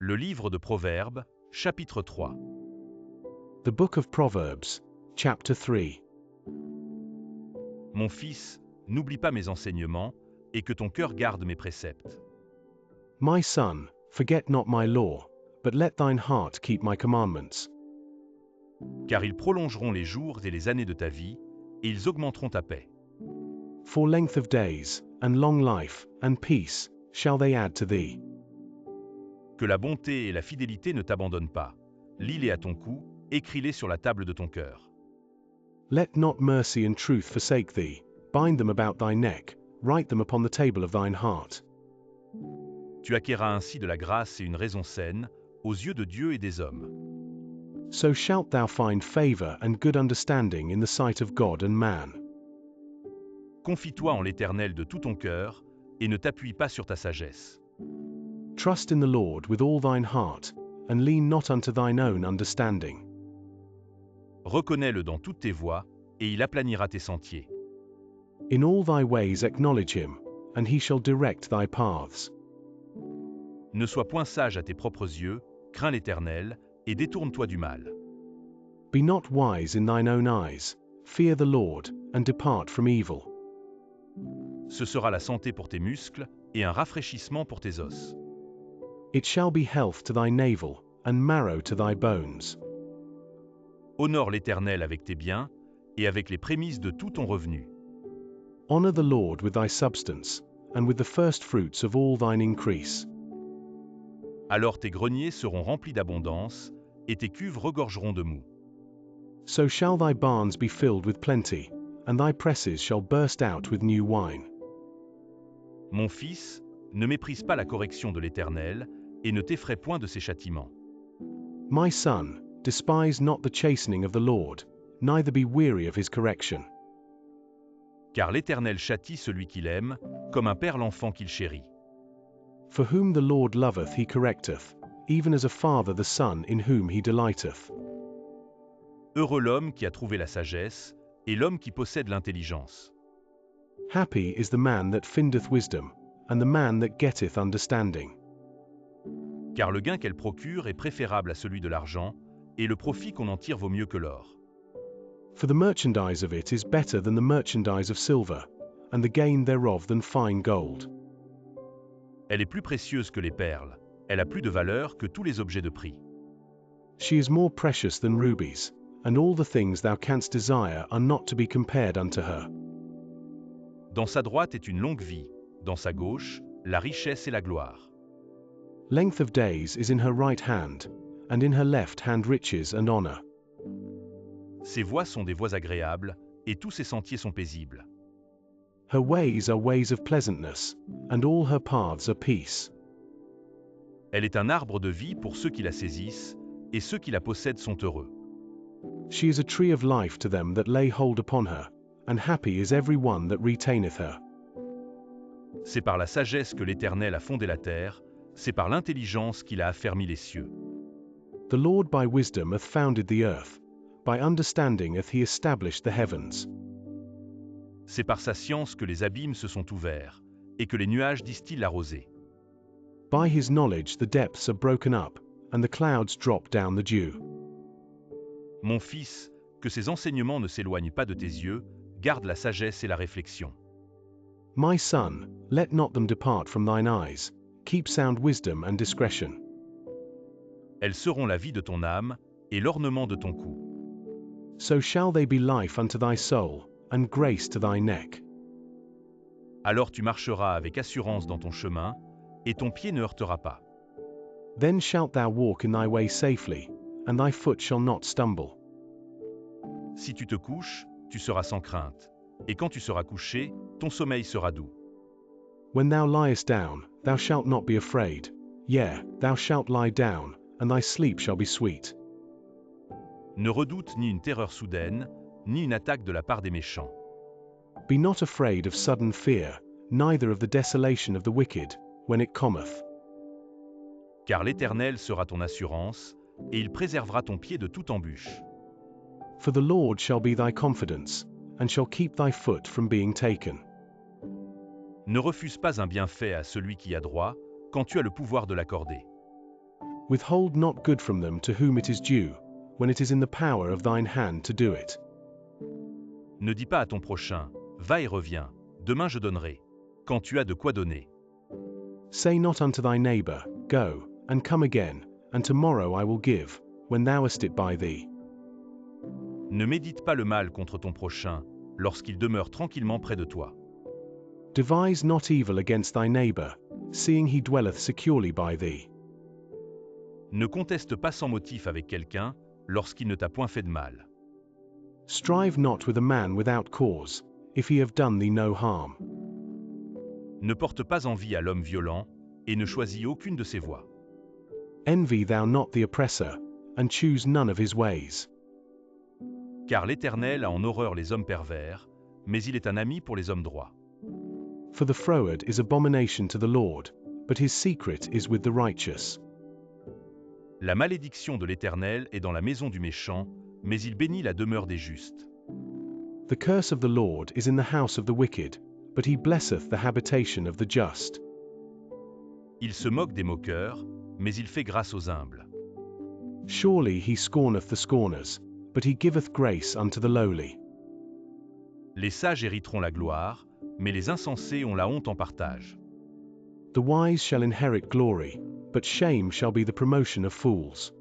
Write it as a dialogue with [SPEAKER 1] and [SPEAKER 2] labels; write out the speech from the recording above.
[SPEAKER 1] Le livre de Proverbes, chapitre 3.
[SPEAKER 2] The Book of Proverbs, Chapter 3.
[SPEAKER 1] Mon fils, n'oublie pas mes enseignements, et que ton cœur garde mes préceptes.
[SPEAKER 2] My son, forget not my law, but let thine heart keep my commandments.
[SPEAKER 1] Car ils prolongeront les jours et les années de ta vie, et ils augmenteront ta paix.
[SPEAKER 2] For length of days, and long life, and peace, shall they add to thee.
[SPEAKER 1] Que la bonté et la fidélité ne t'abandonnent pas. Lis-les à ton cou, écris-les sur la table de ton cœur.
[SPEAKER 2] Let not mercy and truth forsake thee, bind them about thy neck, write them upon the table of thine heart.
[SPEAKER 1] Tu acquerras ainsi de la grâce et une raison saine, aux yeux de Dieu et des hommes.
[SPEAKER 2] So shalt thou find favor and good understanding in the sight of God and man.
[SPEAKER 1] Confie-toi en l'Éternel de tout ton cœur, et ne t'appuie pas sur ta sagesse.
[SPEAKER 2] Trust in the Lord with all thine heart, and lean not unto thine own understanding.
[SPEAKER 1] Reconnais-le dans toutes tes voies, et il aplanira tes sentiers.
[SPEAKER 2] In all thy ways acknowledge him, and he shall direct thy paths.
[SPEAKER 1] Ne sois point sage à tes propres yeux, crains l'Éternel, et détourne-toi du mal.
[SPEAKER 2] Be not wise in thine own eyes, fear the Lord, and depart from evil.
[SPEAKER 1] Ce sera la santé pour tes muscles, et un rafraîchissement pour tes os.
[SPEAKER 2] It shall be health to thy navel, and marrow to thy bones.
[SPEAKER 1] Honore l'Éternel avec tes biens, et avec les prémices de tout ton revenu.
[SPEAKER 2] Honor the Lord with thy substance, and with the first fruits of all thine increase.
[SPEAKER 1] Alors tes greniers seront remplis d'abondance, et tes cuves regorgeront de mou.
[SPEAKER 2] So shall thy barns be filled with plenty, and thy presses shall burst out with new wine.
[SPEAKER 1] Mon fils, ne méprise pas la correction de l'Éternel, et ne t'effraie point de ses châtiments.
[SPEAKER 2] My son, despise not the chastening of the Lord, neither be weary of his correction.
[SPEAKER 1] Car l'Éternel châtie celui qu'il aime, comme un père l'enfant qu'il chérit.
[SPEAKER 2] For whom the Lord loveth he correcteth, even as a father the son in whom he delighteth.
[SPEAKER 1] Heureux l'homme qui a trouvé la sagesse, et l'homme qui possède l'intelligence.
[SPEAKER 2] Happy is the man that findeth wisdom, and the man that getteth understanding.
[SPEAKER 1] Car le gain qu'elle procure est préférable à celui de l'argent, et le profit qu'on en tire vaut mieux que l'or.
[SPEAKER 2] For the merchandise of it is better than the merchandise of silver, and the gain thereof than fine gold.
[SPEAKER 1] Elle est plus précieuse que les perles, elle a plus de valeur que tous les objets de prix.
[SPEAKER 2] She is more precious than rubies, and all the things thou canst desire are not to be compared unto her.
[SPEAKER 1] Dans sa droite est une longue vie, dans sa gauche, la richesse et la gloire.
[SPEAKER 2] Length of days is in her right hand, and in her left hand riches and honor.
[SPEAKER 1] Ses voies sont des voies agréables, et tous ses sentiers sont paisibles.
[SPEAKER 2] Her ways are ways of pleasantness, and all her paths are peace.
[SPEAKER 1] Elle est un arbre de vie pour ceux qui la saisissent, et ceux qui la possèdent sont heureux.
[SPEAKER 2] She is a tree of life to them that lay hold upon her, and happy is every one that retaineth her.
[SPEAKER 1] C'est par la sagesse que l'Éternel a fondé la terre, c'est par l'intelligence qu'il a affermi les cieux.
[SPEAKER 2] The Lord by wisdom hath founded the earth, by understanding hath he established the heavens.
[SPEAKER 1] C'est par sa science que les abîmes se sont ouverts, et que les nuages distillent la rosée.
[SPEAKER 2] By his knowledge the depths are broken up, and the clouds drop down the dew.
[SPEAKER 1] Mon fils, que ces enseignements ne s'éloignent pas de tes yeux, garde la sagesse et la réflexion.
[SPEAKER 2] My son, let not them depart from thine eyes, keep sound wisdom and discretion.
[SPEAKER 1] Elles seront la vie de ton âme, et l'ornement de ton cou.
[SPEAKER 2] So shall they be life unto thy soul, and grace to thy neck.
[SPEAKER 1] Alors tu marcheras avec assurance dans ton chemin, et ton pied ne heurtera pas.
[SPEAKER 2] Then shalt thou walk in thy way safely, and thy foot shall not stumble.
[SPEAKER 1] Si tu te couches, tu seras sans crainte, et quand tu seras couché, ton sommeil sera doux.
[SPEAKER 2] When thou liest down, thou shalt not be afraid. Yea, thou shalt lie down, and thy sleep shall be sweet.
[SPEAKER 1] Ne redoute ni une terreur soudaine, ni une attaque de la part des méchants.
[SPEAKER 2] Be not afraid of sudden fear, neither of the desolation of the wicked, when it cometh.
[SPEAKER 1] Car l'Éternel sera ton assurance, et il préservera ton pied de toute embûche.
[SPEAKER 2] For the Lord shall be thy confidence, and shall keep thy foot from being taken.
[SPEAKER 1] Ne refuse pas un bienfait à celui qui a droit, quand tu as le pouvoir de l'accorder.
[SPEAKER 2] Withhold not good from them to whom it is due, when it is in the power of thine hand to do it.
[SPEAKER 1] Ne dis pas à ton prochain, va et reviens, demain je donnerai, quand tu as de quoi donner.
[SPEAKER 2] Say not unto thy neighbor, Go, and come again, and tomorrow I will give, when thou hast it by thee.
[SPEAKER 1] Ne médite pas le mal contre ton prochain, lorsqu'il demeure tranquillement près de toi.
[SPEAKER 2] Devise not evil against thy neighbor, seeing he dwelleth securely by thee.
[SPEAKER 1] Ne conteste pas sans motif avec quelqu'un, lorsqu'il ne t'a point fait de mal.
[SPEAKER 2] Strive not with a man without cause, if he have done thee no harm.
[SPEAKER 1] Ne porte pas envie à l'homme violent, et ne choisis aucune de ses voies.
[SPEAKER 2] Envy thou not the oppressor, and choose none of his ways.
[SPEAKER 1] Car l'Éternel a en horreur les hommes pervers, mais il est un ami pour les hommes droits.
[SPEAKER 2] For the froward is abomination to the Lord, but his secret is with the righteous.
[SPEAKER 1] La malédiction de l'Éternel est dans la maison du méchant, mais il bénit la demeure des justes.
[SPEAKER 2] The curse of the Lord is in the house of the wicked, but he blesseth the habitation of the just.
[SPEAKER 1] Il se moque des moqueurs, mais il fait grâce aux humbles.
[SPEAKER 2] Surely he scorneth the scorners, but he giveth grace unto the lowly.
[SPEAKER 1] Les sages hériteront la gloire, mais les insensés ont la honte en partage.
[SPEAKER 2] The wise shall inherit glory, but shame shall be the promotion of fools.